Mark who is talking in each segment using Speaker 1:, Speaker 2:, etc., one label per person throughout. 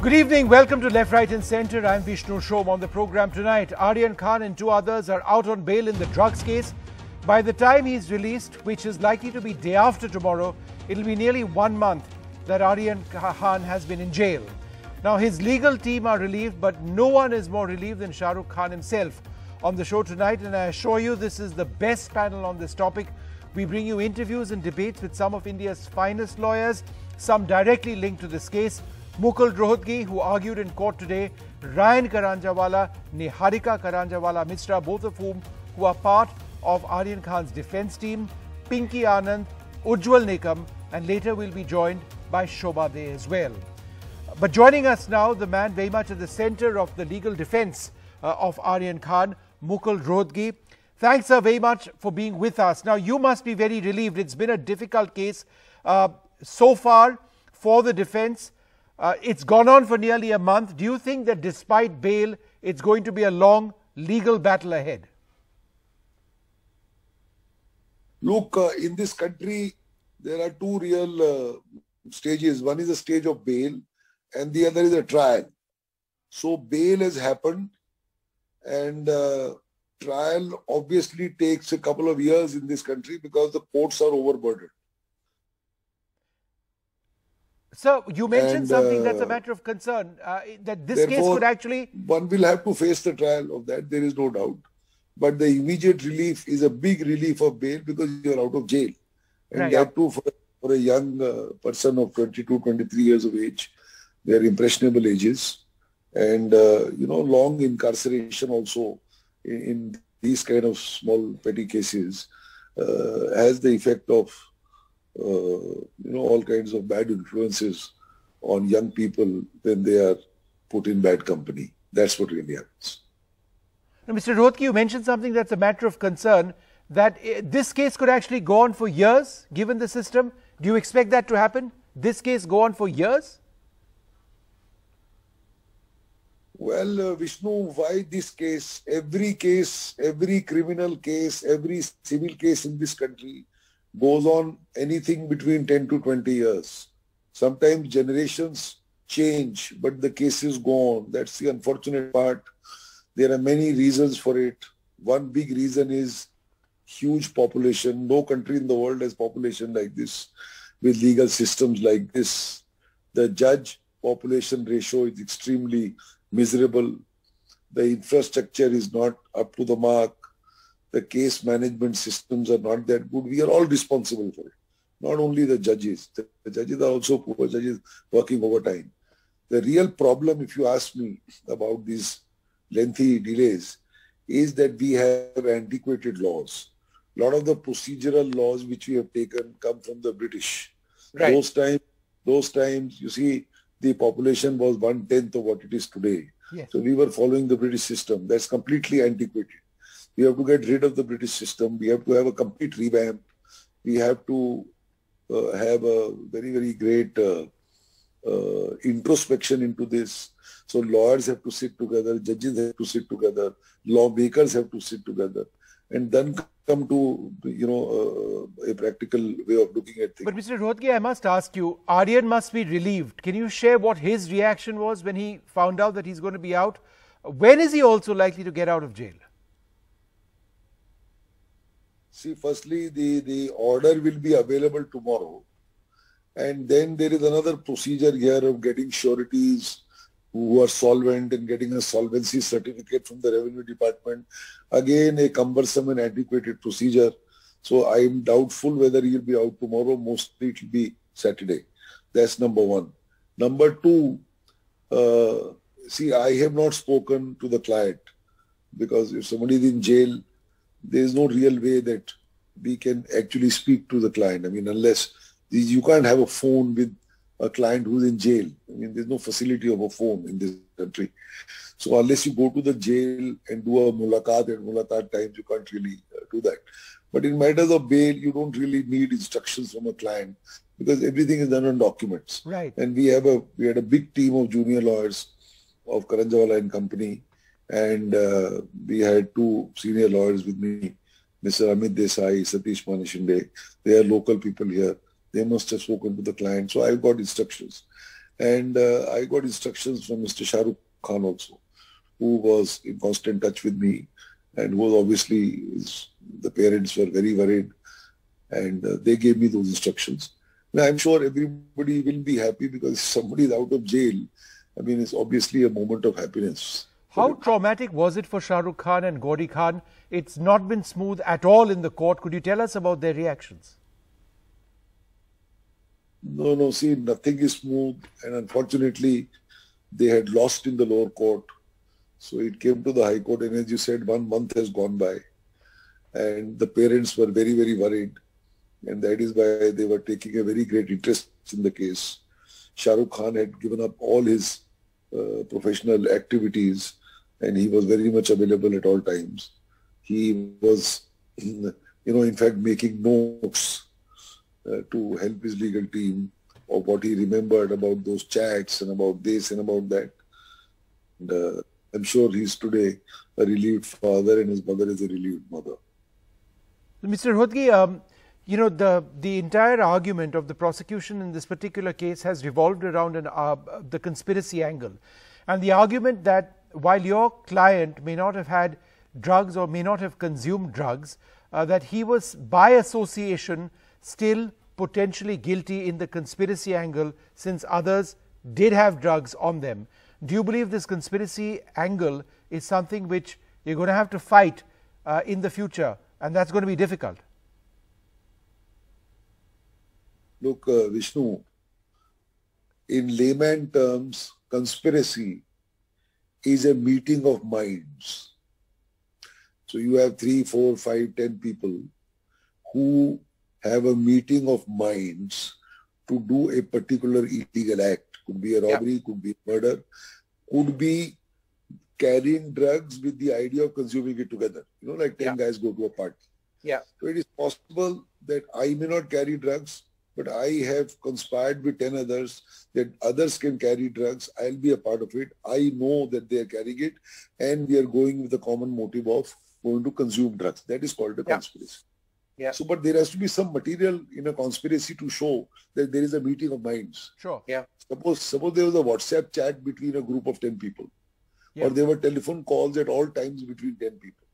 Speaker 1: Good evening. Welcome to Left, Right and Centre. I'm Vishnu Shom. On the program tonight, Aryan Khan and two others are out on bail in the drugs case. By the time he's released, which is likely to be day after tomorrow, it'll be nearly 1 month that Aryan Khan has been in jail. Now, his legal team are relieved, but no one is more relieved than Shah Rukh Khan himself. On the show tonight, and I assure you this is the best panel on this topic. We bring you interviews and debates with some of India's finest lawyers, some directly linked to this case. Mukul Rohatgi, who argued in court today, Ryan Karanjawala, Niharika Karanjawala Mishra, both of whom who are part of Aryan Khan's defense team, Pinky Anand, Ujjwal Nikam, and later we'll be joined by Shobha De as well. But joining us now, the man very much at the center of the legal defense of Aryan Khan, Mukul Rohatgi. Thanks, sir, very much for being with us. Now, you must be very relieved. It's been a difficult case so far for the defense. It's gone on for nearly a month. Do you think that despite bail, it's going to be a long legal battle ahead?
Speaker 2: Look, in this country, there are two real stages. One is a stage of bail and the other is a trial. So bail has happened and trial obviously takes a couple of years in this country because the courts are overburdened.
Speaker 1: Sir, you mentioned something that's a matter of concern, that this case could actually...
Speaker 2: One will have to face the trial of that, there is no doubt. But the immediate relief is a big relief of bail because you're out of jail. And
Speaker 1: right.
Speaker 2: That too for a young person of 22, 23 years of age. They are impressionable ages. And, long incarceration also in these kind of small petty cases has the effect of all kinds of bad influences on young people when they are put in bad company. That's what really happens.
Speaker 1: Now, Mr. Rohatgi, you mentioned something that's a matter of concern, that this case could actually go on for years, given the system. Do you expect that to happen? This case go on for years?
Speaker 2: Well, Vishnu, why this case, every criminal case, every civil case in this country goes on anything between 10 to 20 years. Sometimes generations change, but the cases go on. That's the unfortunate part. There are many reasons for it. One big reason is huge population. No country in the world has population like this, with legal systems like this. The judge population ratio is extremely miserable. The infrastructure is not up to the mark. The case management systems are not that good. We are all responsible for it. Not only the judges. The judges are also poor judges working overtime. The real problem, if you ask me about these lengthy delays, is that we have antiquated laws. A lot of the procedural laws which we have taken come from the British.
Speaker 1: Right.
Speaker 2: Those times, you see, the population was 1/10 of what it is today.
Speaker 1: Yes.
Speaker 2: So we were following the British system. That's completely antiquated. We have to get rid of the British system. We have to have a complete revamp. We have to have a very, very great introspection into this. So lawyers have to sit together, judges have to sit together, lawmakers have to sit together, and then come to a practical way of looking at things.
Speaker 1: But Mr. Rohatgi, I must ask you, Aryan must be relieved. Can you share what his reaction was when he found out that he's going to be out? When is he also likely to get out of jail?
Speaker 2: See, firstly, the order will be available tomorrow. And then there is another procedure here of getting sureties who are solvent and getting a solvency certificate from the Revenue Department. Again, a cumbersome and antiquated procedure. So I am doubtful whether he will be out tomorrow. Mostly it will be Saturday. That's number one. Number two, see, I have not spoken to the client because if somebody is in jail, there is no real way that we can actually speak to the client. I mean, unless you can't have a phone with a client who's in jail. I mean, there's no facility of a phone in this country. So unless you go to the jail and do a mulaqat at mulaqat times, you can't really do that. But in matters of bail, you don't really need instructions from a client because everything is done on documents.
Speaker 1: Right.
Speaker 2: And we had a big team of junior lawyers of Karanjawala and Company. And we had two senior lawyers with me, Mr. Amit Desai, Satish Manishinde. They are local people here. They must have spoken to the client. So I've got instructions. And I got instructions from Mr. Shah Rukh Khan also, who was in constant touch with me, and who was obviously, the parents were very worried, and they gave me those instructions. Now, I'm sure everybody will be happy because if somebody is out of jail, I mean, it's obviously a moment of happiness.
Speaker 1: How traumatic was it for Shah Rukh Khan and Gauri Khan? It's not been smooth at all in the court. Could you tell us about their reactions?
Speaker 2: No, see, nothing is smooth, and unfortunately, they had lost in the lower court. So it came to the High Court, and as you said, 1 month has gone by, and the parents were very, very worried, and that is why they were taking a very great interest in the case. Shah Rukh Khan had given up all his professional activities, and he was very much available at all times. He was, in fact, making notes to help his legal team of what he remembered about those chats and about this and about that. And I'm sure he's today a relieved father, and his mother is a relieved mother.
Speaker 1: Mr. Rohatgi, the entire argument of the prosecution in this particular case has revolved around the conspiracy angle. And the argument that while your client may not have had drugs or may not have consumed drugs, that he was by association still potentially guilty in the conspiracy angle, since others did have drugs on them. Do you believe this conspiracy angle is something which you're going to have to fight in the future, and that's going to be difficult?
Speaker 2: Look, Vishnu, in layman terms, conspiracy is a meeting of minds. So you have 3, 4, 5, 10 people who have a meeting of minds to do a particular illegal act. Could be a robbery, could be murder, could be carrying drugs with the idea of consuming it together. Like 10 guys go to a party. So it is possible that I may not carry drugs, but I have conspired with 10 others that others can carry drugs. I'll be a part of it. I know that they are carrying it, and we are going with the common motive of going to consume drugs. That is called a conspiracy. So, but there has to be some material in a conspiracy to show that there is a meeting of minds.
Speaker 1: Sure.
Speaker 2: Suppose there was a WhatsApp chat between a group of 10 people, or there were telephone calls at all times between 10 people,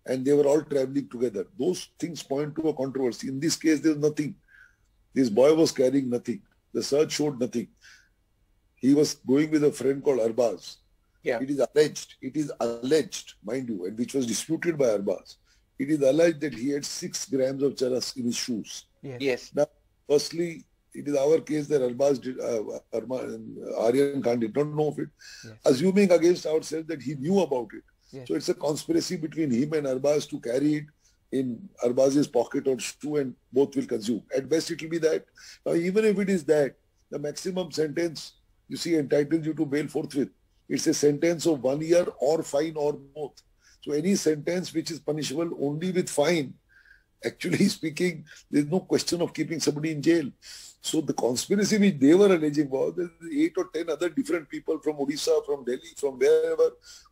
Speaker 2: and they were all traveling together. Those things point to a controversy. In this case, there's nothing. This boy was carrying nothing. The search showed nothing. He was going with a friend called Arbaz. It is alleged, mind you, and which was disputed by Arbaz. It is alleged that he had 6 grams of charas in his shoes. Now, firstly, it is our case that Arbaz did, Aryan Khan did not know of it, assuming against ourselves that he knew about it. So it's a conspiracy between him and Arbaz to carry it in Arbaz's pocket or shoe, and both will consume. At best, it will be that. Now, even if it is that, the maximum sentence, you see, entitles you to bail forthwith. It's a sentence of 1 year or fine or both. So any sentence which is punishable only with fine, actually speaking, there's no question of keeping somebody in jail. So the conspiracy which they were alleging was that 8 or 10 other different people from Odisha, from Delhi, from wherever,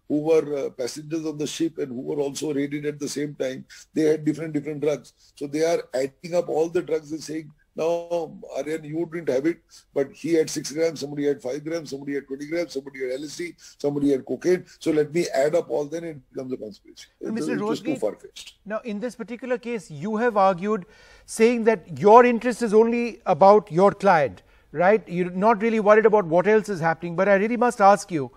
Speaker 2: who were passengers on the ship and who were also raided at the same time. They had different drugs. So they are adding up all the drugs and saying, now, Aryan, you didn't have it, but he had 6 grams, somebody had 5 grams, somebody had 20 grams, somebody had LSD, somebody had cocaine. So let me add up all, then it becomes a conspiracy.
Speaker 1: Mr.
Speaker 2: It was too far-fetched.
Speaker 1: Now, in this particular case, you have argued saying that your interest is only about your client, right? You're not really worried about what else is happening. But I really must ask you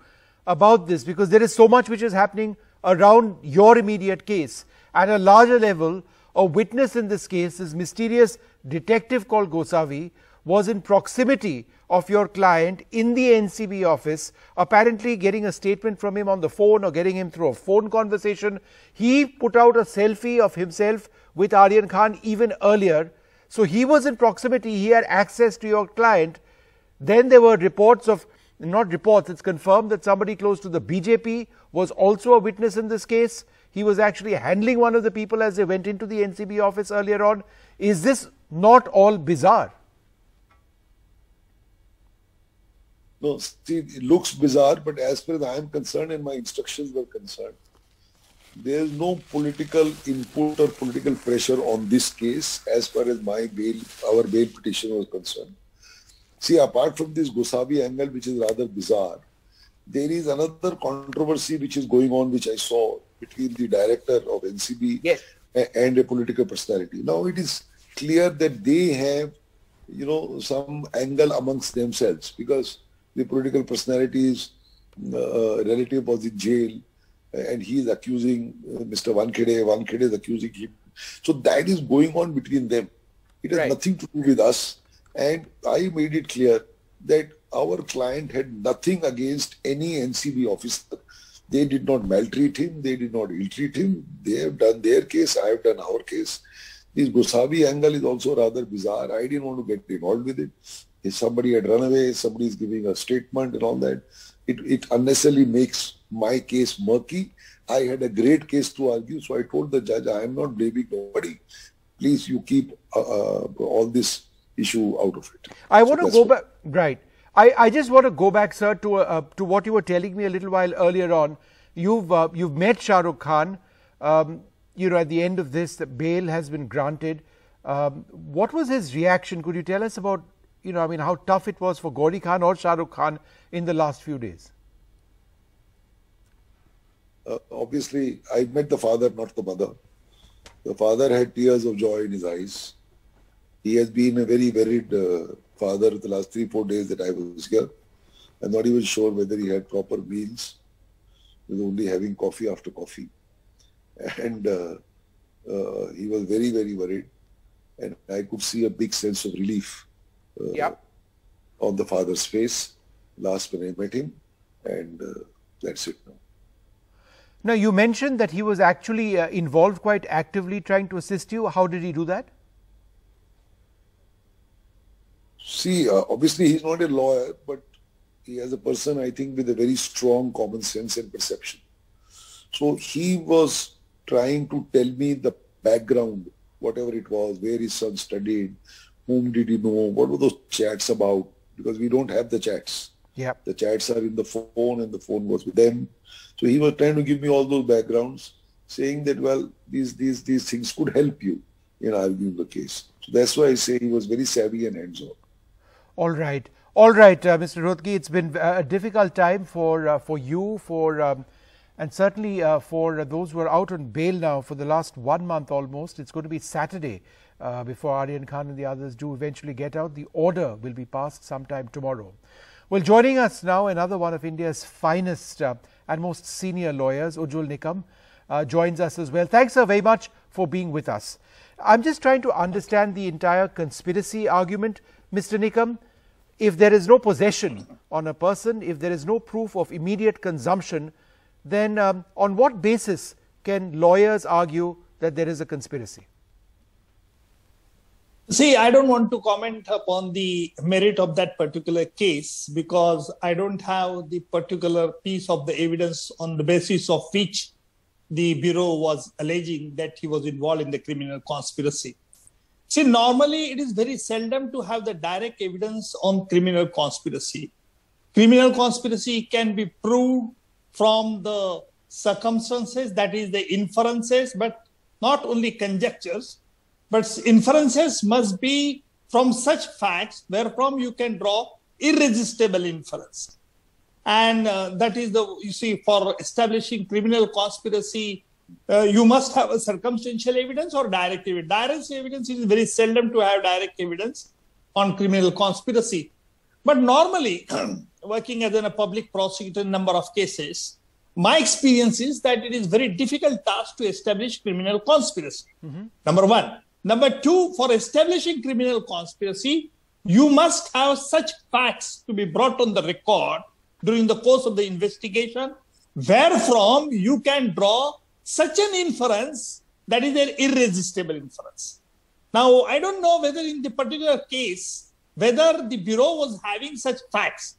Speaker 1: about this, because there is so much which is happening around your immediate case. At a larger level, a witness in this case, this mysterious detective called Gosavi, was in proximity of your client in the NCB office, apparently getting a statement from him on the phone or getting him through a phone conversation. He put out a selfie of himself with Aryan Khan even earlier. So he was in proximity, he had access to your client. Then there were reports of, not reports, it's confirmed that somebody close to the BJP was also a witness in this case. He was actually handling one of the people as they went into the NCB office earlier on. Is this not all bizarre?
Speaker 2: No, see, it looks bizarre, but as far as I am concerned and my instructions were concerned, there is no political input or political pressure on this case as far as my bail, our bail petition was concerned. See, apart from this Gosabi angle, which is rather bizarre, there is another controversy which is going on, which I saw between the director of NCB
Speaker 1: Yes.
Speaker 2: and a political personality. Now it is clear that they have, you know, some angle amongst themselves, because the political personality is relative was in jail, and he is accusing Mr. Wankhede. Wankhede is accusing him. So that is going on between them. It has
Speaker 1: Right.
Speaker 2: nothing to do with us. And I made it clear that our client had nothing against any NCB officer. They did not maltreat him. They did not ill-treat him. They have done their case. I have done our case. This Gosabi angle is also rather bizarre. I didn't want to get involved with it. If somebody had run away, somebody is giving a statement and all that, it unnecessarily makes my case murky. I had a great case to argue, so I told the judge, I am not blaming nobody. Please, you keep all this issue out of it.
Speaker 1: I want to go back, right. I just want to go back, sir, to what you were telling me a little while earlier on. You've met Shah Rukh Khan. You know, at the end of this, the bail has been granted. What was his reaction? Could you tell us about, you know, I mean, how tough it was for Gauri Khan or Shah Rukh Khan in the last few days?
Speaker 2: Obviously, I met the father, not the mother. The father had tears of joy in his eyes. He has been a very worried father the last 3-4 days that I was here. I'm not even sure whether he had proper meals. He was only having coffee after coffee. And he was very, very worried. And I could see a big sense of relief on the father's face last when I met him. And that's it now.
Speaker 1: Now, you mentioned that he was actually involved quite actively trying to assist you. How did he do that?
Speaker 2: See, obviously he's not a lawyer, but he is a person, I think, with a very strong common sense and perception. So he was trying to tell me the background, whatever it was, where his son studied, whom did he know, what were those chats about, because we don't have the chats.
Speaker 1: Yeah.
Speaker 2: The chats are in the phone and the phone was with them. So he was trying to give me all those backgrounds, saying that, well, these things could help you in arguing the case. So that's why I say he was very savvy and hands-on.
Speaker 1: All right. All right, Mr. Rohtkey, it's been a difficult time for you, and certainly for those who are out on bail now for the last 1 month almost. It's going to be Saturday before Aryan Khan and the others do eventually get out. The order will be passed sometime tomorrow. Well, joining us now, another one of India's finest and most senior lawyers, Ujjwal Nikam, joins us as well. Thanks, sir, very much for being with us. I'm just trying to understand the entire conspiracy argument, Mr. Nikam. If there is no possession on a person, if there is no proof of immediate consumption, then on what basis can lawyers argue that there is a conspiracy?
Speaker 3: See, I don't want to comment upon the merit of that particular case because I don't have the particular piece of the evidence on the basis of which the Bureau was alleging that he was involved in the criminal conspiracy. See, normally it is very seldom to have the direct evidence on criminal conspiracy. Criminal conspiracy can be proved from the circumstances, that is the inferences, but not only conjectures, but inferences must be from such facts wherefrom you can draw irresistible inference. And that is you see, for establishing criminal conspiracy, you must have a circumstantial evidence or direct evidence. Direct evidence is very seldom to have direct evidence on criminal conspiracy. But normally, working as a public prosecutor in a number of cases, my experience is that it is very difficult task to establish criminal conspiracy. Number one. Number two, for establishing criminal conspiracy, you must have such facts to be brought on the record during the course of the investigation, wherefrom you can draw such an inference that is an irresistible inference. Now, I don't know whether in the particular case, whether the Bureau was having such facts.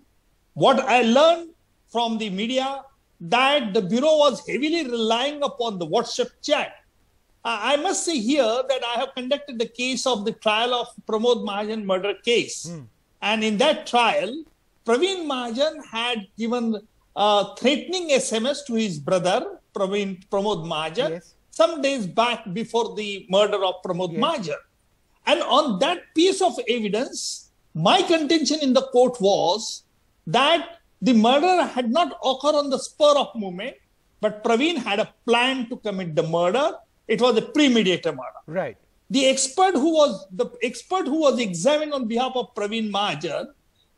Speaker 3: What I learned from the media, that the Bureau was heavily relying upon the WhatsApp chat. I must say here that I have conducted the case of the trial of Pramod Mahajan murder case. And in that trial, Praveen Mahajan had given threatening SMS to his brother, Pramod Mahajan, some days back before the murder of Pramod Mahajan. And on that piece of evidence, my contention in the court was that the murder had not occurred on the spur of moment, but Praveen had a plan to commit the murder. It was a premeditated murder.
Speaker 1: Right.
Speaker 3: The expert who was examined on behalf of Praveen Mahajan,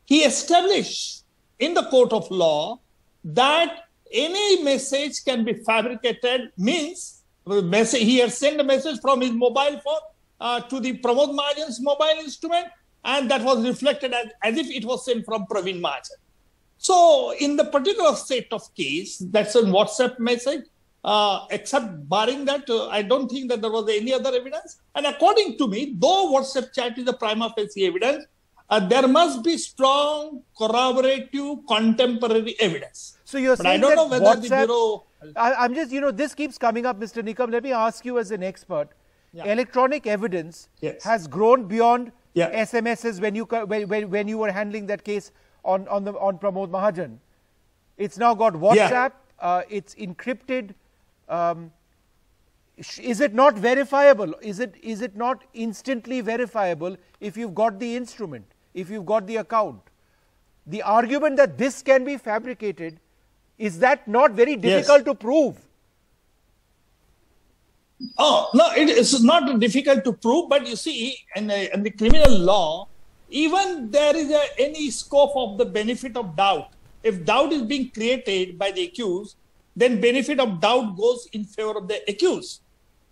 Speaker 3: he established in the court of law that any message can be fabricated, means he had sent a message from his mobile phone to the Pramod Mahajan's mobile instrument, and that was reflected as if it was sent from Praveen Mahajan. So in the particular set of case, that's a WhatsApp message, except barring that, I don't think that there was any other evidence. And according to me, though WhatsApp chat is a prima facie evidence, there must be strong corroborative contemporary evidence.
Speaker 1: So you're
Speaker 3: but
Speaker 1: saying
Speaker 3: I don't know whether
Speaker 1: WhatsApp,
Speaker 3: the Bureau...
Speaker 1: I'm just, this keeps coming up, Mr. Nikam. Let me ask you as an expert. Yeah. Electronic evidence has grown beyond SMSs when you were handling that case on Pramod Mahajan. It's now got WhatsApp. It's encrypted. Is it not verifiable? Is it not instantly verifiable if you've got the instrument, if you've got the account? The argument that this can be fabricated, is that not very difficult to prove?
Speaker 3: Oh, no, it is not difficult to prove, but you see, in the criminal law, even there is any scope of the benefit of doubt. If doubt is being created by the accused, then benefit of doubt goes in favor of the accused.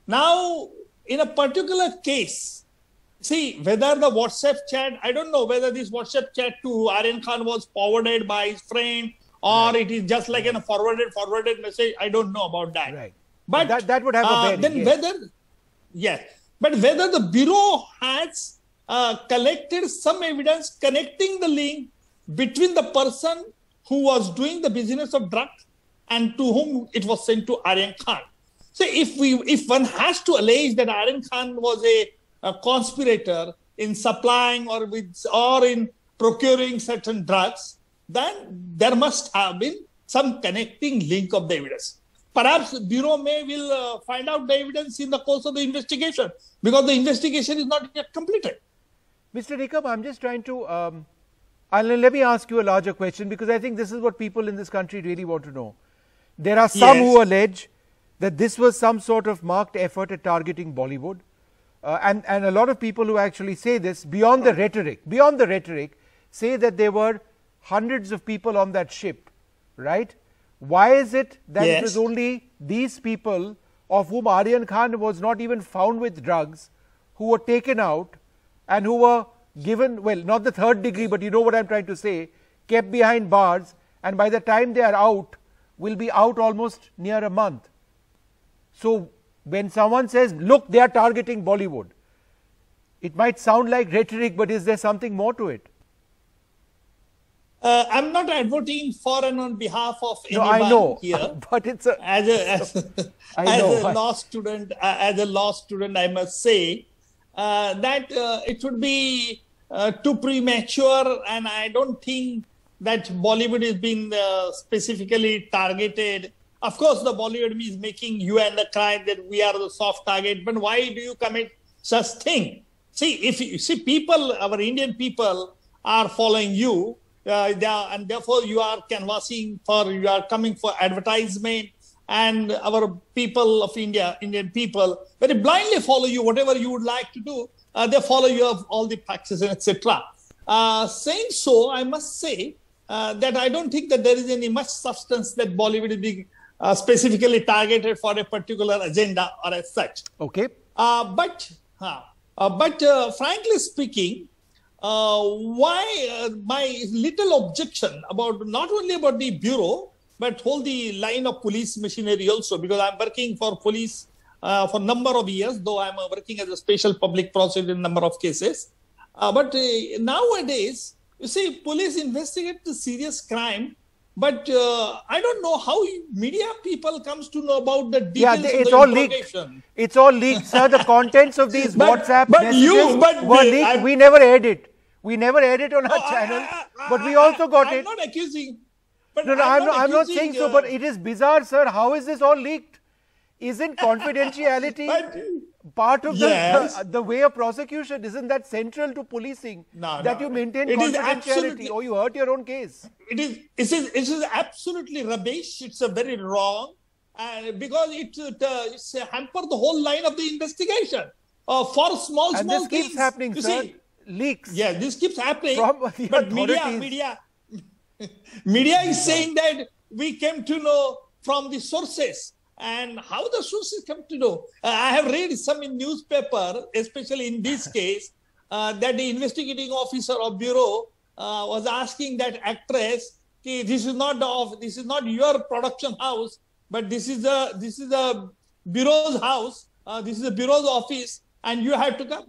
Speaker 3: Now, in a particular case, see, whether the WhatsApp chat, I don't know whether this WhatsApp chat to Aryan Khan was forwarded by his friend, or it is just like a forwarded message. I don't know about that.
Speaker 1: Right.
Speaker 3: But
Speaker 1: that would have a bearing.
Speaker 3: Then whether the Bureau has collected some evidence connecting the link between the person who was doing the business of drugs and to whom it was sent to Aryan Khan. So if one has to allege that Aryan Khan was a conspirator in supplying or in procuring certain drugs, then there must have been some connecting link of the evidence. Perhaps Bureau will find out the evidence in the course of the investigation, because the investigation is not yet completed.
Speaker 1: Mr. Nikam, I'm just trying to, let me ask you a larger question, because I think this is what people in this country really want to know. There are some who allege that this was some sort of marked effort at targeting Bollywood. And a lot of people who actually say this, beyond the rhetoric, say that there were hundreds of people on that ship, right? Why is it that it was only these people, of whom Aryan Khan was not even found with drugs, who were taken out and who were given, well, not the third degree, but you know what I'm trying to say, kept behind bars, and by the time they are out, will be out almost near a month. So when someone says, look, they are targeting Bollywood, it might sound like rhetoric, but is there something more to it?
Speaker 3: I'm not advocating for and on behalf of anyone here.
Speaker 1: But it's
Speaker 3: as a law student, I must say that it would be too premature, and I don't think that Bollywood is being specifically targeted. Of course, the Bollywood is making you and the crime that we are the soft target. But why do you commit such thing? See, if you see people, our Indian people are following you. And therefore you are canvassing you are coming for advertisement, and our people of Indian people very blindly follow you. Whatever you would like to do, they follow you of all the practices, etc. Saying so, I must say that I don't think that there is any much substance that Bollywood is being specifically targeted for a particular agenda or as such.
Speaker 1: Okay.
Speaker 3: But frankly speaking, why my little objection about not only about the Bureau, but whole the line of police machinery also, because I'm working for police for a number of years, though I'm working as a special public prosecutor in a number of cases. But nowadays, you see, police investigate the serious crime, but I don't know how media people comes to know about the details of
Speaker 1: it's
Speaker 3: the
Speaker 1: all leaked. It's all leaked, sir. The contents of these WhatsApp messages were leaked. We never aired it. We never aired it on our channel, but we also got it.
Speaker 3: I'm not accusing. But
Speaker 1: no, I'm not saying so, but it is bizarre, sir. How is this all leaked? Isn't confidentiality part of
Speaker 3: Yes.
Speaker 1: the way of prosecution? Isn't that central to policing?
Speaker 3: No,
Speaker 1: that
Speaker 3: no.
Speaker 1: you maintain
Speaker 3: It is
Speaker 1: confidentiality
Speaker 3: absolutely-
Speaker 1: or you hurt your own case?
Speaker 3: It is absolutely rubbish. It's a very wrong, because it's hamper the whole line of the investigation for small
Speaker 1: And
Speaker 3: small
Speaker 1: this
Speaker 3: things.
Speaker 1: keeps happening,
Speaker 3: You
Speaker 1: sir.
Speaker 3: See,
Speaker 1: Leaks.
Speaker 3: yeah, this keeps happening.
Speaker 1: From the
Speaker 3: but
Speaker 1: authorities.
Speaker 3: media is saying that we came to know from the sources. And how the sources come to know? I have read some in newspaper, especially in this case, that the investigating officer of bureau was asking that actress, this is not your production house, but this is the bureau's house. This is the bureau's office, and you have to come.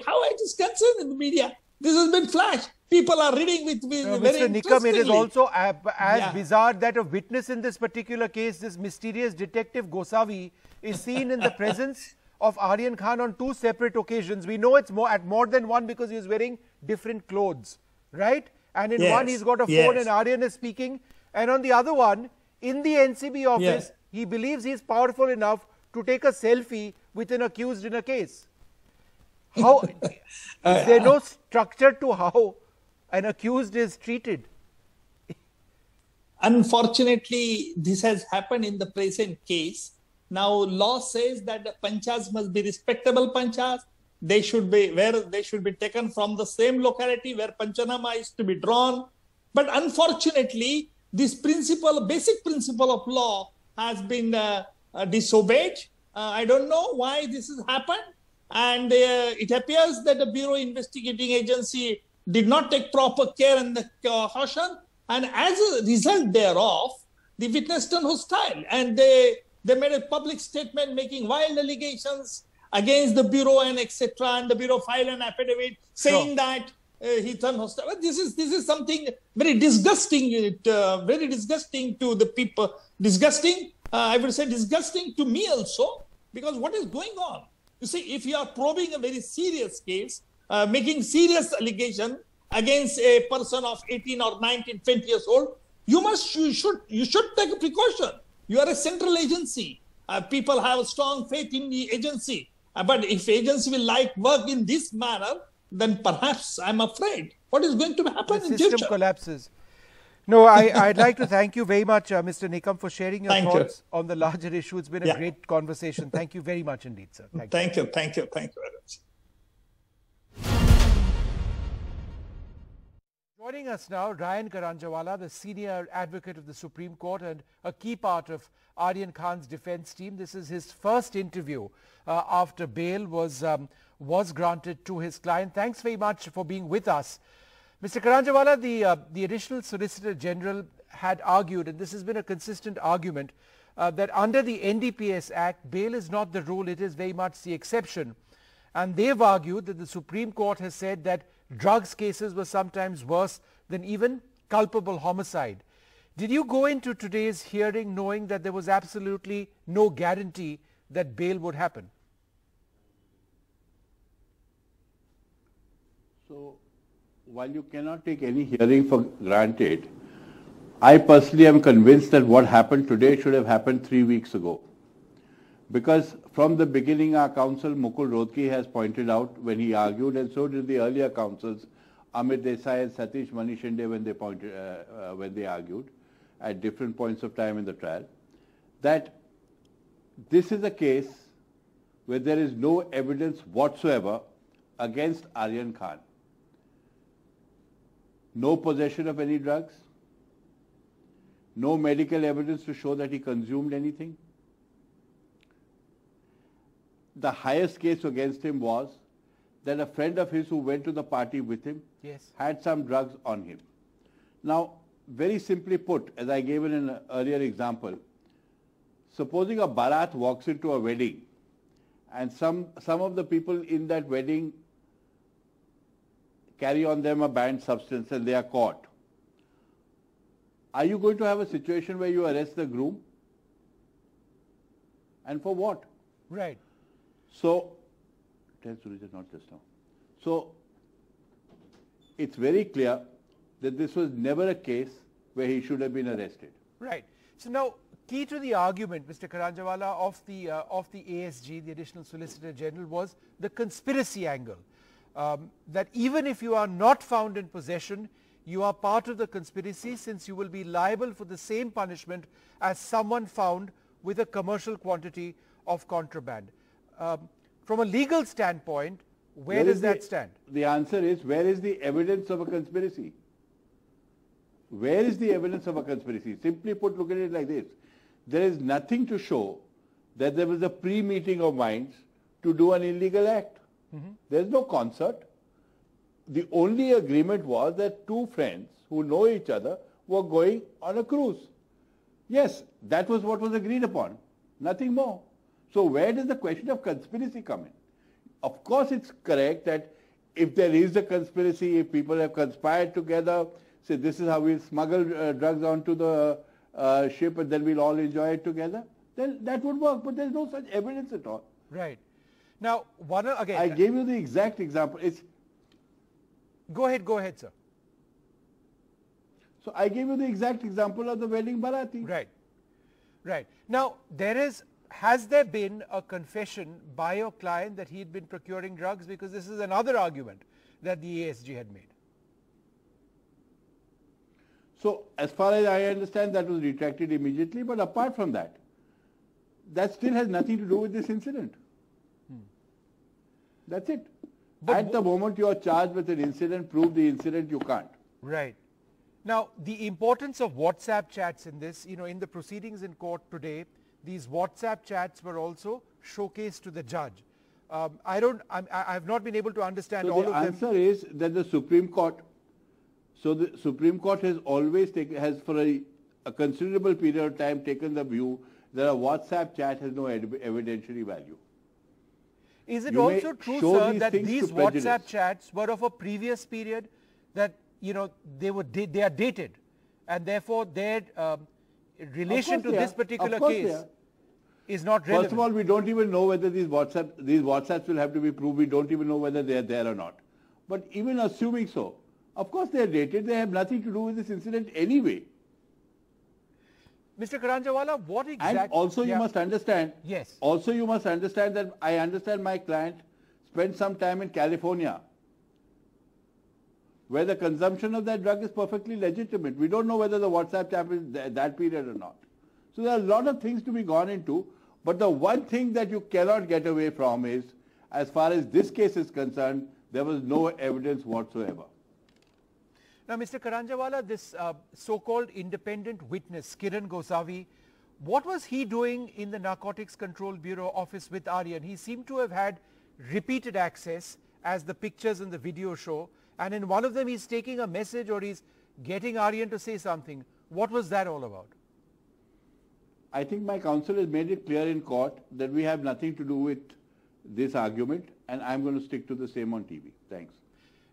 Speaker 3: How it is concerned in the media? This has been flashed. People are reading with very
Speaker 1: Mr. Nikam, it is
Speaker 3: interestingly.
Speaker 1: also as
Speaker 3: Yeah.
Speaker 1: bizarre that a witness in this particular case, this mysterious detective Gosavi, is seen in the presence of Aryan Khan on 2 separate occasions. We know it's at more than one because he is wearing different clothes, right? And in
Speaker 3: Yes.
Speaker 1: one, he's got a phone
Speaker 3: Yes.
Speaker 1: and Aryan is speaking. And on the other one, in the NCB office,
Speaker 3: Yes.
Speaker 1: he believes he's powerful enough to take a selfie with an accused in a case. How is there no structure to how an accused is treated?
Speaker 3: Unfortunately, this has happened in the present case. Now, law says that the panchas must be respectable panchas. They should be taken from the same locality where Panchanama is to be drawn. But unfortunately, this basic principle of law has been disobeyed. I don't know why this has happened. And it appears that the Bureau Investigating Agency did not take proper care and the caution. And as a result thereof, the witness turned hostile. And they made a public statement making wild allegations against the Bureau and etc. And the Bureau filed an affidavit saying that he turned hostile. But this is something very disgusting, very disgusting to the people. Disgusting, I would say disgusting to me also, because what is going on? You see, if you are probing a very serious case, making serious allegation against a person of 18 or 19, 20 years old, you should take a precaution. You are a central agency. People have strong faith in the agency. But if agency will work in this manner, then perhaps I'm afraid what is going to happen in
Speaker 1: The system
Speaker 3: future.
Speaker 1: collapses. No, I'd like to thank you very much, Mr. Nikam, for sharing your
Speaker 3: Thank you.
Speaker 1: thoughts on the larger issue. It's been a great conversation. Thank you very much indeed, sir.
Speaker 3: Thank you very much.
Speaker 1: Joining us now, Ryan Karanjawala, the senior advocate of the Supreme Court and a key part of Aryan Khan's defense team. This is his first interview after bail was granted to his client. Thanks very much for being with us. Mr. Karanjawala, the additional Solicitor General had argued, and this has been a consistent argument, that under the NDPS Act, bail is not the rule, it is very much the exception. And they've argued that the Supreme Court has said that drugs cases were sometimes worse than even culpable homicide. Did you go into today's hearing knowing that there was absolutely no guarantee that bail would happen?
Speaker 4: So, while you cannot take any hearing for granted, I personally am convinced that what happened today should have happened 3 weeks ago. Because from the beginning, our counsel Mukul Rohtgi has pointed out when he argued, and so did the earlier counsels Amit Desai and Satish Manishinde when they argued at different points of time in the trial, that this is a case where there is no evidence whatsoever against Aryan Khan. No possession of any drugs, no medical evidence to show that he consumed anything. The highest case against him was that a friend of his who went to the party with him had some drugs on him. Now, very simply put, as I gave in an earlier example, supposing a barat walks into a wedding and some of the people in that wedding carry on them a banned substance and they are caught. Are you going to have a situation where you arrest the groom? And for what?
Speaker 1: Right.
Speaker 4: So, not just now. So, it's very clear that this was never a case where he should have been arrested.
Speaker 1: Right. So now, key to the argument, Mr. Karanjawala, of the ASG, the Additional Solicitor General, was the conspiracy angle. That even if you are not found in possession, you are part of the conspiracy, since you will be liable for the same punishment as someone found with a commercial quantity of contraband. From a legal standpoint, where does that stand?
Speaker 4: The answer is, where is the evidence of a conspiracy? Where is the evidence of a conspiracy? Simply put, look at it like this. There is nothing to show that there was a pre-meeting of minds to do an illegal act. There is no concert. The only agreement was that two friends who know each other were going on a cruise. Yes, that was what was agreed upon. Nothing more. So where does the question of conspiracy come in? Of course, it's correct that if there is a conspiracy, if people have conspired together, say this is how we'll smuggle drugs onto the ship and then we'll all enjoy it together, then that would work. But there's no such evidence at all.
Speaker 1: Right. Now, again,
Speaker 4: I gave you the exact example.
Speaker 1: Go ahead, sir.
Speaker 4: So I gave you the exact example of the wedding Bharati.
Speaker 1: Right. Right. Now, has there been a confession by your client that he had been procuring drugs? Because this is another argument that the ASG had made.
Speaker 4: So as far as I understand, that was retracted immediately. But apart from that, that still has nothing to do with this incident. That's it. But at the moment you are charged with an incident, prove the incident, you can't.
Speaker 1: Right. Now, the importance of WhatsApp chats in this, in the proceedings in court today, these WhatsApp chats were also showcased to the judge. I have not been able to understand all of them.
Speaker 4: The answer is that the Supreme Court, has always taken, for a considerable period of time taken the view that a WhatsApp chat has no evidentiary value.
Speaker 1: Is it also true, sir, that these WhatsApp chats were of a previous period, that they are dated, and therefore their relation to this particular case is not relevant?
Speaker 4: First of all, we don't even know whether these WhatsApps will have to be proved. We don't even know whether they are there or not. But even assuming so, of course they are dated. They have nothing to do with this incident anyway.
Speaker 1: Mr. Karanjawala, what exactly...
Speaker 4: And also you must understand...
Speaker 1: Yes.
Speaker 4: Also you must understand that I understand my client spent some time in California, where the consumption of that drug is perfectly legitimate. We don't know whether the WhatsApp chat is that period or not. So there are a lot of things to be gone into, but the one thing that you cannot get away from is, as far as this case is concerned, there was no evidence whatsoever.
Speaker 1: Now, Mr. Karanjawala, this so-called independent witness, Kiran Gosavi, what was he doing in the Narcotics Control Bureau office with Aryan? He seemed to have had repeated access, as the pictures and the video show, and in one of them he's taking a message or he's getting Aryan to say something. What was that all about?
Speaker 4: I think my counsel has made it clear in court that we have nothing to do with this argument, and I'm going to stick to the same on TV. Thanks.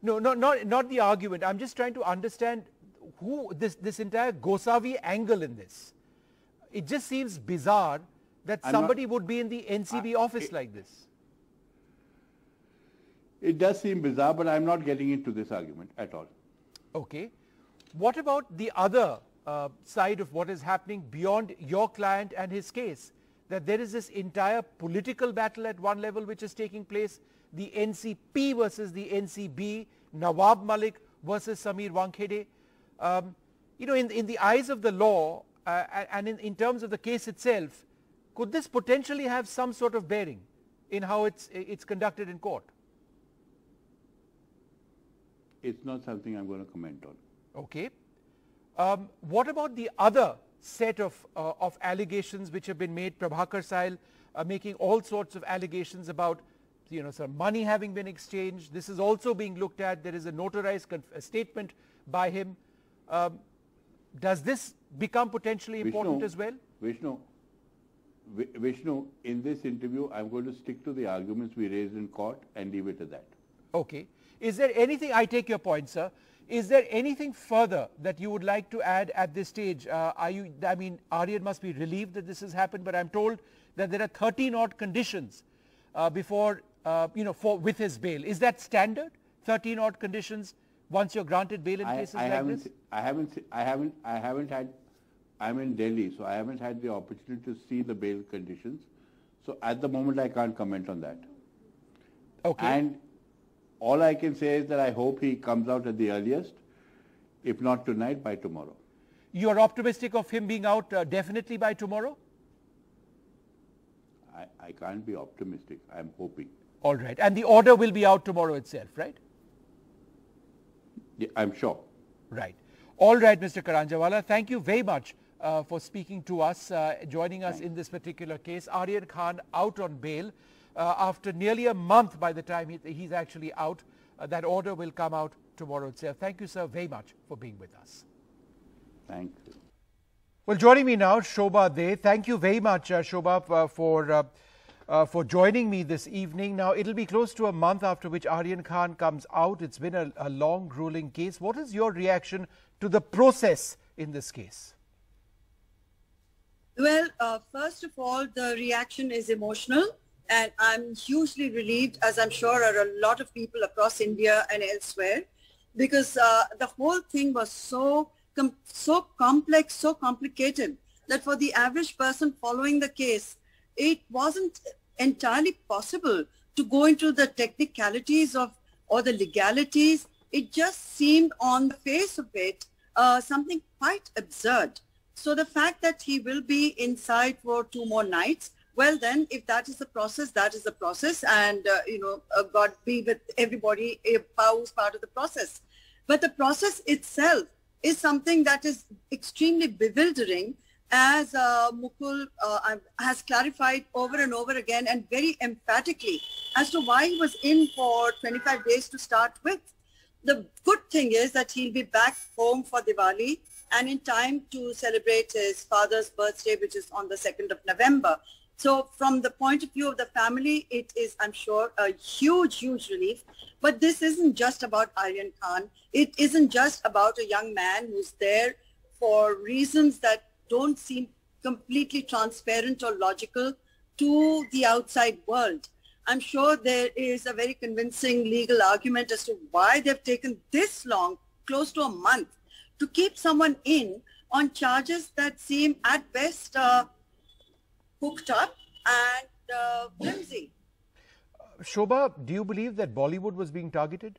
Speaker 1: No, not the argument. I'm just trying to understand who this entire Gosavi angle in this. It just seems bizarre that somebody would be in the NCB office like this.
Speaker 4: It does seem bizarre, but I'm not getting into this argument at all.
Speaker 1: Okay. What about the other side of what is happening beyond your client and his case? That there is this entire political battle at one level which is taking place, the NCP versus the NCB, Nawab Malik versus Samir Wankhede. In the eyes of the law and in terms of the case itself, could this potentially have some sort of bearing in how it's conducted in court?
Speaker 4: It's not something I'm going to comment on.
Speaker 1: Okay. What about the other set of allegations which have been made? Prabhakar Sahil making all sorts of allegations about some money having been exchanged. This is also being looked at. There is a notarized statement by him. Does this become potentially important as well?
Speaker 4: Vishnu, in this interview, I'm going to stick to the arguments we raised in court and leave it at that.
Speaker 1: Okay. Is there anything, I take your point, sir. Is there anything further that you would like to add at this stage? Aryan must be relieved that this has happened, but I'm told that there are 13 odd conditions with his bail. Is that standard? 13 odd conditions once you're granted bail in cases like this?
Speaker 4: I'm in Delhi, so I haven't had the opportunity to see the bail conditions. So at the moment, I can't comment on that.
Speaker 1: Okay.
Speaker 4: And all I can say is that I hope he comes out at the earliest, if not tonight, by tomorrow.
Speaker 1: You are optimistic of him being out definitely by tomorrow?
Speaker 4: I can't be optimistic. I'm hoping.
Speaker 1: All right. And the order will be out tomorrow itself, right?
Speaker 4: Yeah, I'm sure.
Speaker 1: Right. All right, Mr. Karanjawala, thank you very much for speaking to us, joining us in this particular case. Aryan Khan out on bail after nearly a month by the time he's actually out. That order will come out tomorrow itself. Thank you, sir, very much for being with us.
Speaker 4: Thank you.
Speaker 1: Well, joining me now, Shobha De. Thank you very much, Shobha, for joining me this evening. Now, it'll be close to a month after which Aryan Khan comes out. It's been a long, grueling case. What is your reaction to the process in this case?
Speaker 5: Well, first of all, the reaction is emotional, and I'm hugely relieved, as I'm sure are a lot of people across India and elsewhere, because the whole thing was so complex, so complicated, that for the average person following the case, it wasn't entirely possible to go into the technicalities of or the legalities. It just seemed on the face of it something quite absurd. So the fact that he will be inside for 2 more nights, well then, if that is the process, that is the process, and God be with everybody who's part of the process. But the process itself is something that is extremely bewildering, as Mukul has clarified over and over again and very emphatically as to why he was in for 25 days to start with. The good thing is that he'll be back home for Diwali and in time to celebrate his father's birthday, which is on the 2nd of November. So from the point of view of the family, it is, I'm sure, a huge, huge relief. But this isn't just about Aryan Khan. It isn't just about a young man who's there for reasons that don't seem completely transparent or logical to the outside world. I'm sure there is a very convincing legal argument as to why they've taken this long, close to a month, to keep someone in on charges that seem at best hooked up and flimsy.
Speaker 1: Shobha, do you believe that Bollywood was being targeted?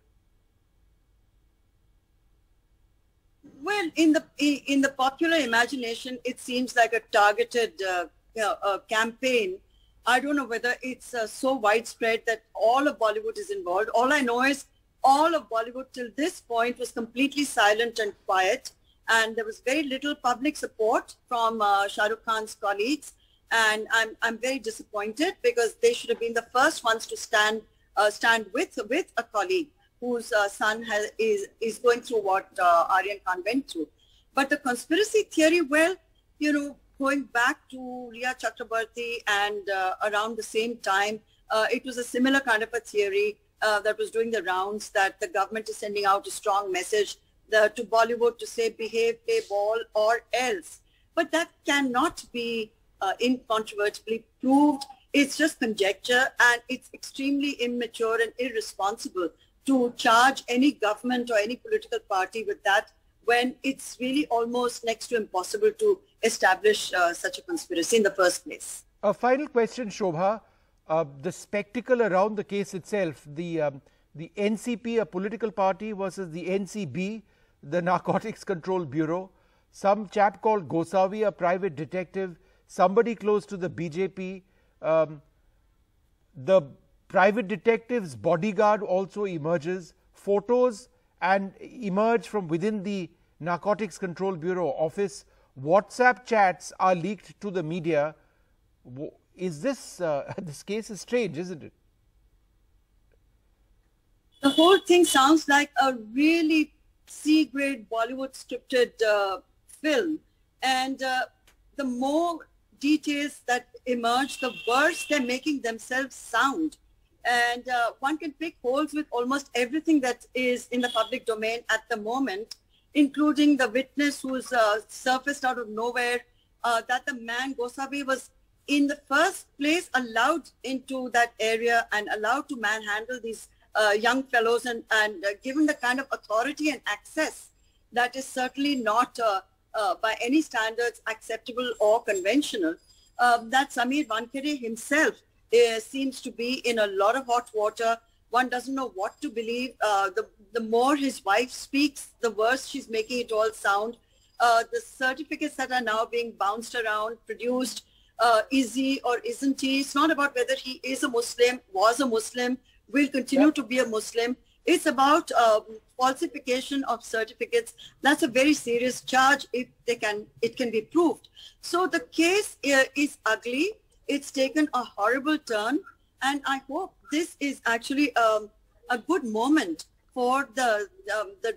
Speaker 5: Well, in the popular imagination, it seems like a targeted campaign. I don't know whether it's so widespread that all of Bollywood is involved. All I know is all of Bollywood till this point was completely silent and quiet, and there was very little public support from Shah Rukh Khan's colleagues. And I'm very disappointed, because they should have been the first ones to stand with a colleague whose son is going through what Aryan Khan went through. But the conspiracy theory, well, going back to Riya Chakrabarti and around the same time, it was a similar kind of a theory that was doing the rounds, that the government is sending out a strong message to Bollywood to say, behave, play ball, or else. But that cannot be incontrovertibly proved. It's just conjecture, and it's extremely immature and irresponsible to charge any government or any political party with that, when it's really almost next to impossible to establish such a conspiracy in the first place.
Speaker 1: A final question, Shobha. The spectacle around the case itself, the NCP, a political party, versus the NCB, the Narcotics Control Bureau, some chap called Gosavi, a private detective, somebody close to the BJP, the private detective's bodyguard also emerges, photos and emerge from within the Narcotics Control Bureau office, WhatsApp chats are leaked to the media. Is this, this case is strange, isn't it?
Speaker 5: The whole thing sounds like a really C-grade Bollywood scripted film, and the more details that emerge, the worse they're making themselves sound. And one can pick holes with almost everything that is in the public domain at the moment, including the witness who's surfaced out of nowhere, that the man Gosavi was in the first place allowed into that area and allowed to manhandle these young fellows, and given the kind of authority and access that is certainly not by any standards acceptable or conventional, that Sameer Wankhede himself seems to be in a lot of hot water. One doesn't know what to believe. The more his wife speaks, the worse she's making it all sound. The certificates that are now being bounced around, produced, is he or isn't he? It's not about whether he is a Muslim, was a Muslim, will continue to be a Muslim. It's about falsification of certificates. That's a very serious charge if it can be proved. So the case is ugly. It's taken a horrible turn. And I hope this is actually a good moment for the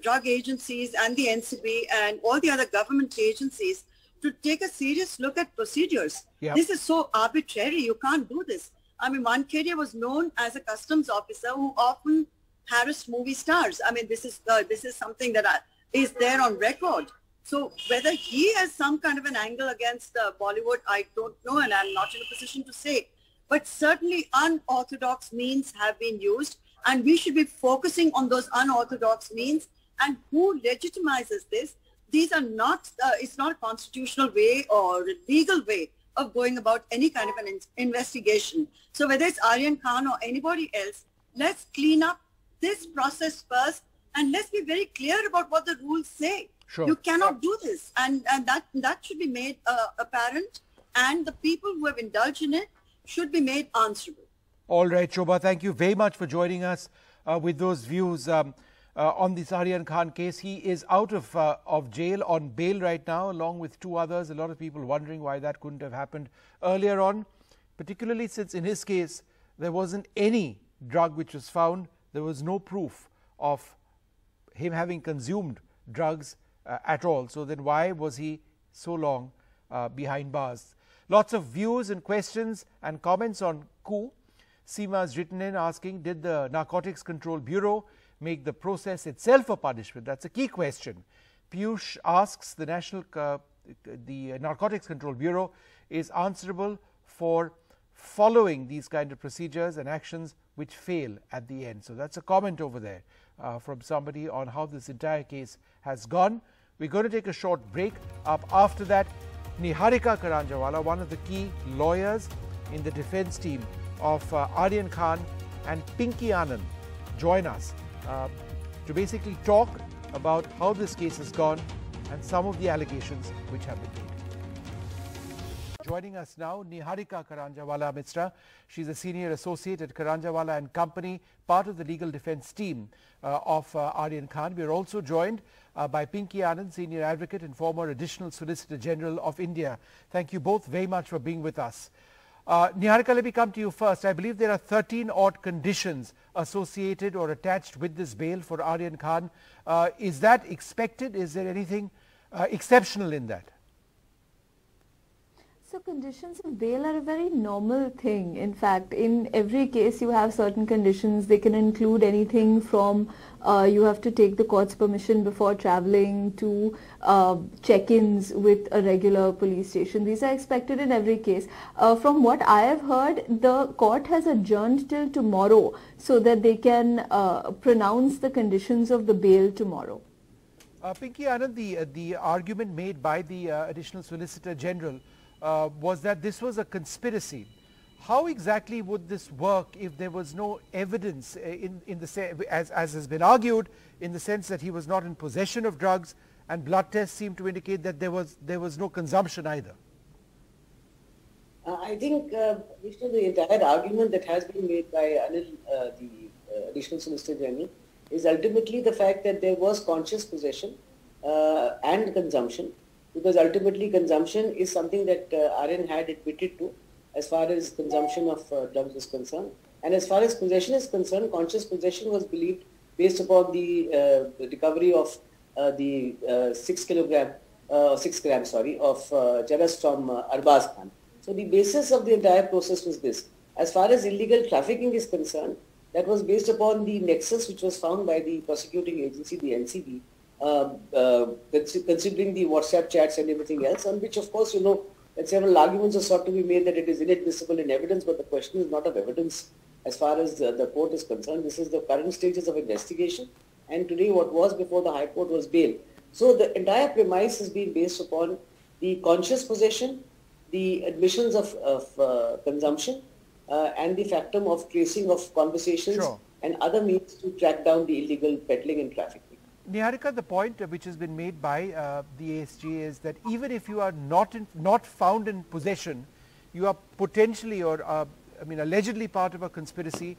Speaker 5: drug agencies and the NCB and all the other government agencies to take a serious look at procedures. Yep. This is so arbitrary. You can't do this. I mean, Wankhede was known as a customs officer who often harassed movie stars. I mean, this is something that is there on record. So whether he has some kind of an angle against Bollywood, I don't know, and I'm not in a position to say. But certainly unorthodox means have been used, and we should be focusing on those unorthodox means and who legitimizes this. These are not, it's not a constitutional way or a legal way of going about any kind of an investigation. So whether it's Aryan Khan or anybody else, let's clean up this process first, and let's be very clear about what the rules say. Sure. You cannot do this, and that should be made apparent, and the people who have indulged in it should be made answerable.
Speaker 1: All right, Shobha, thank you very much for joining us with those views on this Aryan Khan case. He is out of jail on bail right now, along with two others. A lot of people wondering why that couldn't have happened earlier on, particularly since in his case there wasn't any drug which was found. There was no proof of him having consumed drugs at all. So then why was he so long behind bars? Lots of views and questions and comments on coup. Seema has written in asking, did the Narcotics Control Bureau make the process itself a punishment? That's a key question. Piyush asks, the Narcotics Control Bureau is answerable for following these kind of procedures and actions which fail at the end. So that's a comment over there from somebody on how this entire case has gone. We're going to take a short break. Up after that, Niharika Karanjawala, one of the key lawyers in the defense team of Aryan Khan, and Pinky Anand join us to basically talk about how this case has gone and some of the allegations which have been made. Joining us now, Niharika Karanjawala Mitra. She's a senior associate at Karanjawala and Company, part of the legal defense team of Aryan Khan. We are also joined by Pinky Anand, senior advocate and former additional Solicitor General of India. Thank you both very much for being with us. Niharika, let me come to you first. I believe there are 13 odd conditions associated or attached with this bail for Aryan Khan. Is that expected? Is there anything exceptional in that?
Speaker 6: So conditions of bail are a very normal thing. In fact, in every case you have certain conditions. They can include anything from you have to take the court's permission before traveling to check-ins with a regular police station. These are expected in every case. From what I have heard, the court has adjourned till tomorrow so that they can pronounce the conditions of the bail tomorrow.
Speaker 1: Pinky Anand, the argument made by the Additional Solicitor General was that this was a conspiracy. How exactly would this work if there was no evidence as has been argued, in the sense that he was not in possession of drugs and blood tests seem to indicate that there was no consumption either?
Speaker 7: I think, Vishnu, the entire argument that has been made by Anil, the Additional Solicitor General, is ultimately the fact that there was conscious possession and consumption. Because ultimately consumption is something that Aryan had admitted to as far as consumption of drugs is concerned. And as far as possession is concerned, conscious possession was believed based upon the recovery of the 6 grams of charas from Arbaz Khan. So the basis of the entire process was this. As far as illegal trafficking is concerned, that was based upon the nexus which was found by the prosecuting agency, the NCB, considering the WhatsApp chats and everything else, on which, of course, that several arguments are sought to be made that it is inadmissible in evidence, but the question is not of evidence as far as the court is concerned. This is the current stages of investigation, and today what was before the High Court was bail. So the entire premise has been based upon the conscious possession, the admissions of consumption, and the factum of tracing of conversations and other means to track down the illegal peddling and trafficking.
Speaker 1: Niharika, the point which has been made by the ASG is that even if you are not found in possession, you are potentially or allegedly part of a conspiracy,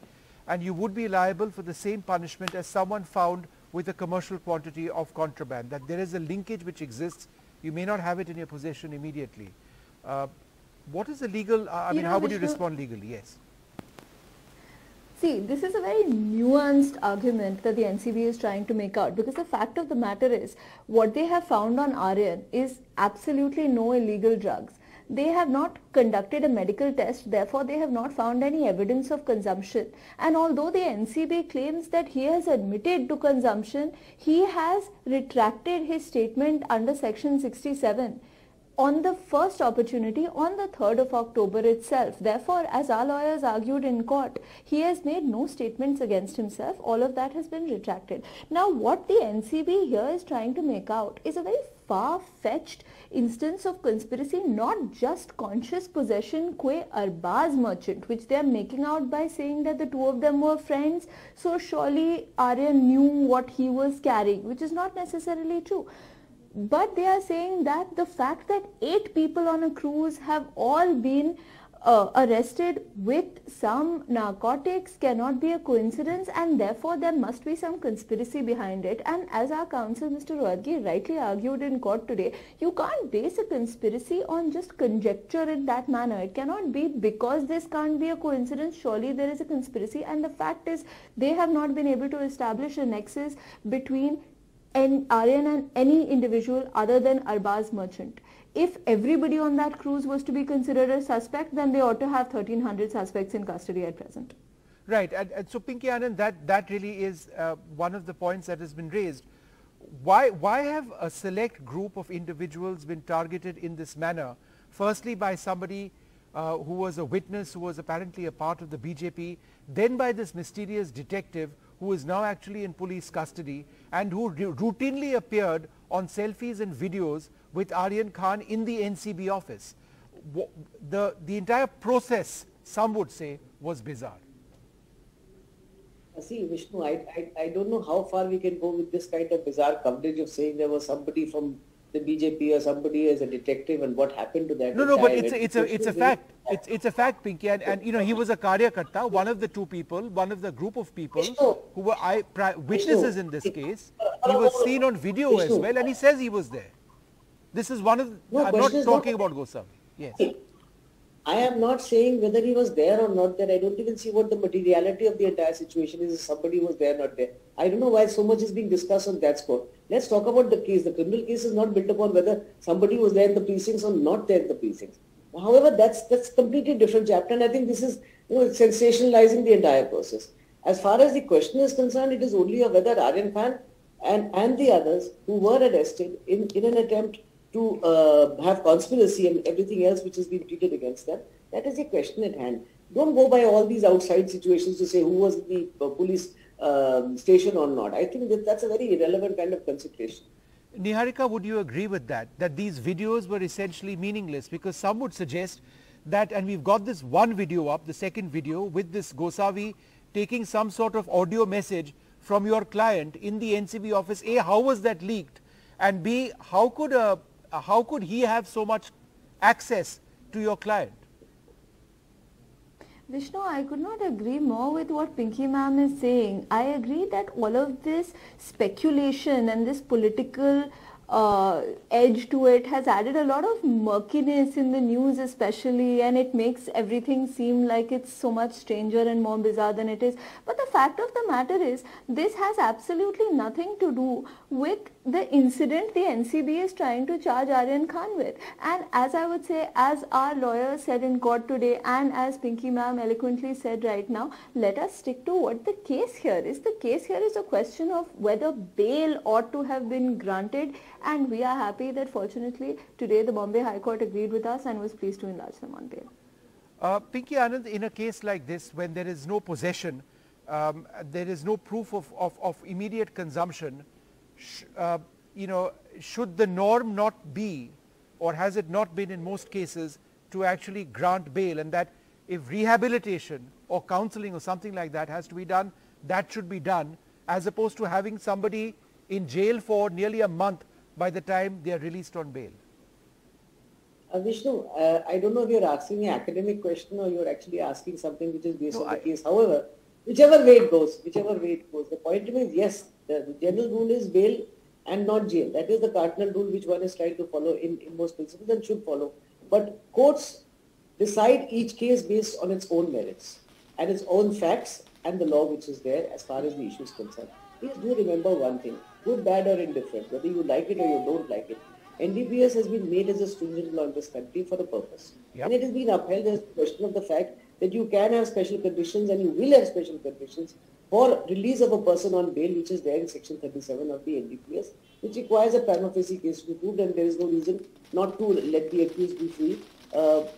Speaker 1: and you would be liable for the same punishment as someone found with a commercial quantity of contraband. That there is a linkage which exists. You may not have it in your possession immediately. What is the legal? How would you respond legally? Yes.
Speaker 6: See, this is a very nuanced argument that the NCB is trying to make out, because the fact of the matter is what they have found on Aryan is absolutely no illegal drugs. They have not conducted a medical test, therefore they have not found any evidence of consumption. And although the NCB claims that he has admitted to consumption, he has retracted his statement under Section 67 on the first opportunity on the 3rd of October itself. Therefore, as our lawyers argued in court, he has made no statements against himself. All of that has been retracted. Now, what the NCB here is trying to make out is a very far-fetched instance of conspiracy, not just conscious possession qua Arbaz merchant, which they are making out by saying that the two of them were friends, so surely Aryan knew what he was carrying, which is not necessarily true. But they are saying that the fact that 8 people on a cruise have all been arrested with some narcotics cannot be a coincidence, and therefore there must be some conspiracy behind it. And as our counsel Mr. Rohatgi rightly argued in court today, you can't base a conspiracy on just conjecture in that manner. It cannot be because this can't be a coincidence, surely there is a conspiracy. And the fact is they have not been able to establish a nexus between Aryan and any individual other than Arbaz merchant. If everybody on that cruise was to be considered a suspect, then they ought to have 1,300 suspects in custody at present.
Speaker 1: Right, and so Pinky Anand, that really is one of the points that has been raised. Why have a select group of individuals been targeted in this manner? Firstly by somebody who was a witness, who was apparently a part of the BJP, then by this mysterious detective who is now actually in police custody and who routinely appeared on selfies and videos with Aryan Khan in the NCB office. The entire process, some would say, was bizarre.
Speaker 7: See, Vishnu, I don't know how far we can go with this kind of bizarre coverage of saying there was somebody from the BJP or somebody as a detective and what happened to that.
Speaker 1: No, but it's a fact. It's a fact, Pinky, and he was a Karyakarta, one of the two people, one of the group of people who were witnesses in this case. He was seen on video as well, and he says he was there. This is one of. I'm not talking about Gosavi. Yes.
Speaker 7: I am not saying whether he was there or not there. I don't even see what the materiality of the entire situation is if somebody was there or not there. I don't know why so much is being discussed on that score. Let's talk about the case. The criminal case is not built upon whether somebody was there in the precincts or not there in the precincts. However, that's completely different chapter, and I think this is sensationalizing the entire process. As far as the question is concerned, it is only of whether Aryan Khan and the others who were arrested in an attempt to have conspiracy and everything else which has been treated against them. That is the question at hand. Don't go by all these outside situations to say who was in the police station or not. I think that's a very irrelevant kind of consideration.
Speaker 1: Niharika, would you agree with that these videos were essentially meaningless? Because some would suggest that, and we've got this one video up, the second video, with this Gosavi taking some sort of audio message from your client in the NCB office. A, how was that leaked? And B, how could he have so much access to your client?
Speaker 6: Vishnu, I could not agree more with what Pinky ma'am is saying. I agree that all of this speculation and this political edge to it has added a lot of murkiness in the news especially, and it makes everything seem like it's so much stranger and more bizarre than it is. But the fact of the matter is, this has absolutely nothing to do with the incident the NCB is trying to charge Aryan Khan with. And as I would say, as our lawyer said in court today, and as Pinky ma'am eloquently said right now, let us stick to what the case here is. The case here is a question of whether bail ought to have been granted, and we are happy that fortunately today the Bombay High Court agreed with us and was pleased to enlarge them on bail.
Speaker 1: Pinky Anand, in a case like this, when there is no possession, there is no proof of immediate consumption, should the norm not be, or has it not been in most cases, to actually grant bail, and that if rehabilitation or counseling or something like that has to be done, that should be done, as opposed to having somebody in jail for nearly a month by the time they are released on bail?
Speaker 7: Vishnu, I don't know if you're asking an academic question or you're actually asking something which is based on the case. However, whichever way it goes, the point remains, yes, the general rule is bail and not jail. That is the cardinal rule which one is trying to follow in most principles and should follow. But courts decide each case based on its own merits and its own facts and the law which is there as far as the issue is concerned. Please do remember one thing, good, bad or indifferent, whether you like it or you don't like it, NDPS has been made as a stringent law in this country for a purpose. Yep. And it has been upheld as a question of the fact that you can have special conditions and you will have special conditions for release of a person on bail, which is there in section 37 of the NDPS, which requires a prima facie case to be proved, and there is no reason not to let the accused be free,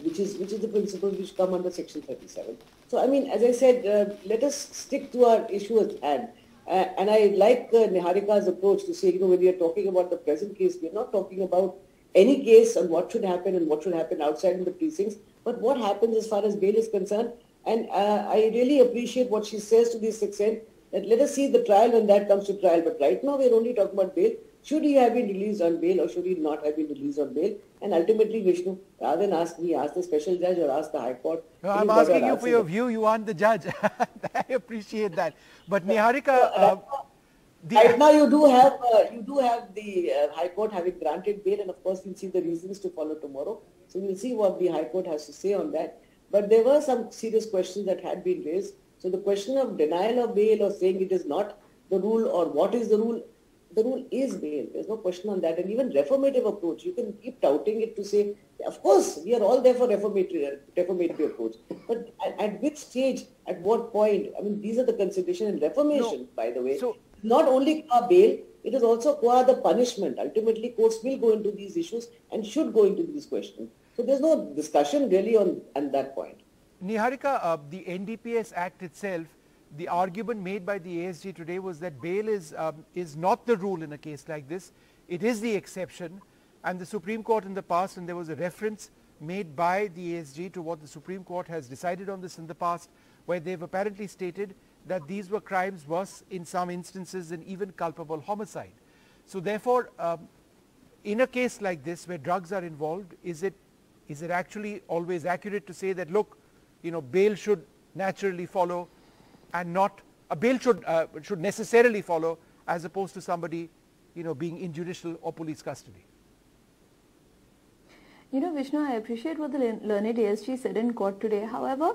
Speaker 7: which is the principles which come under section 37. So, I mean, as I said, let us stick to our issue at hand. And I like Niharika's approach to say, when we are talking about the present case, we are not talking about any case and what should happen and what should happen outside in the precincts, but what happens as far as bail is concerned. And I really appreciate what she says to this extent, that let us see the trial when that comes to trial. But right now, we are only talking about bail. Should he have been released on bail or should he not have been released on bail? And ultimately, Vishnu, rather than ask me, ask the special judge or ask the High Court.
Speaker 1: No, I'm asking you for your view. You aren't the judge. I appreciate that. But Niharika,
Speaker 7: right now you do have the High Court having granted bail, and of course we'll see the reasons to follow tomorrow. So we'll see what the High Court has to say on that. But there were some serious questions that had been raised. So the question of denial of bail or saying it is not the rule or what is the rule is bail. There's no question on that. And even reformative approach, you can keep touting it to say, of course, we are all there for reformatory approach. But at which stage, at what point? I mean, these are the considerations. And reformation, by the way, not only qua bail, it is also qua the punishment. Ultimately, courts will go into these issues and should go into these questions. So there's no discussion really on that point.
Speaker 1: Niharika, the NDPS Act itself, the argument made by the ASG today was that bail is not the rule in a case like this. It is the exception. And the Supreme Court in the past, and there was a reference made by the ASG to what the Supreme Court has decided on this in the past, where they've apparently stated that these were crimes worse in some instances than even culpable homicide. So therefore, in a case like this where drugs are involved, is it actually always accurate to say that, look, bail should naturally follow and not a bail should necessarily follow, as opposed to somebody being in judicial or police custody?
Speaker 6: Vishnu, I appreciate what the learned ASG said in court today. However,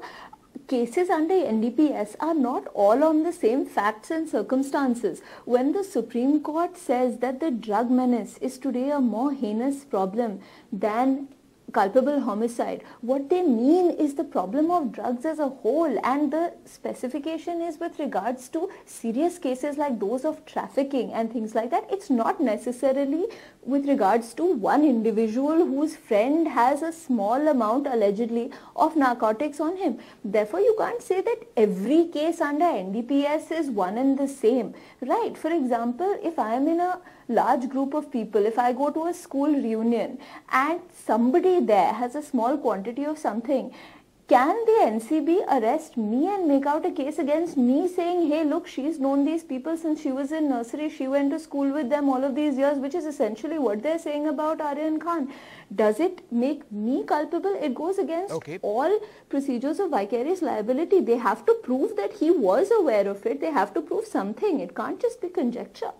Speaker 6: cases under NDPS are not all on the same facts and circumstances. When the Supreme Court says that the drug menace is today a more heinous problem than culpable homicide, what they mean is the problem of drugs as a whole, and the specification is with regards to serious cases like those of trafficking and things like that. It's not necessarily with regards to one individual whose friend has a small amount allegedly of narcotics on him. Therefore, you can't say that every case under NDPS is one and the same, right? For example, if I am in a large group of people, if I go to a school reunion and somebody there has a small quantity of something, can the NCB arrest me and make out a case against me saying, hey, look, she's known these people since she was in nursery, she went to school with them all of these years, which is essentially what they're saying about Aryan Khan. Does it make me culpable? It goes against all procedures of vicarious liability. They have to prove that he was aware of it. They have to prove something. It can't just be conjecture.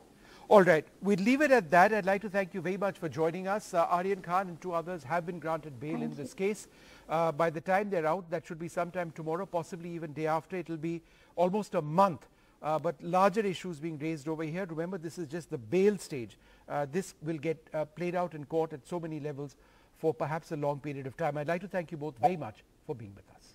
Speaker 1: All right, we'll leave it at that. I'd like to thank you very much for joining us. Aryan Khan and 2 others have been granted bail in this case. By the time they're out, that should be sometime tomorrow, possibly even day after. It will be almost a month, but larger issues being raised over here. Remember, this is just the bail stage. This will get played out in court at so many levels for perhaps a long period of time. I'd like to thank you both very much for being with us.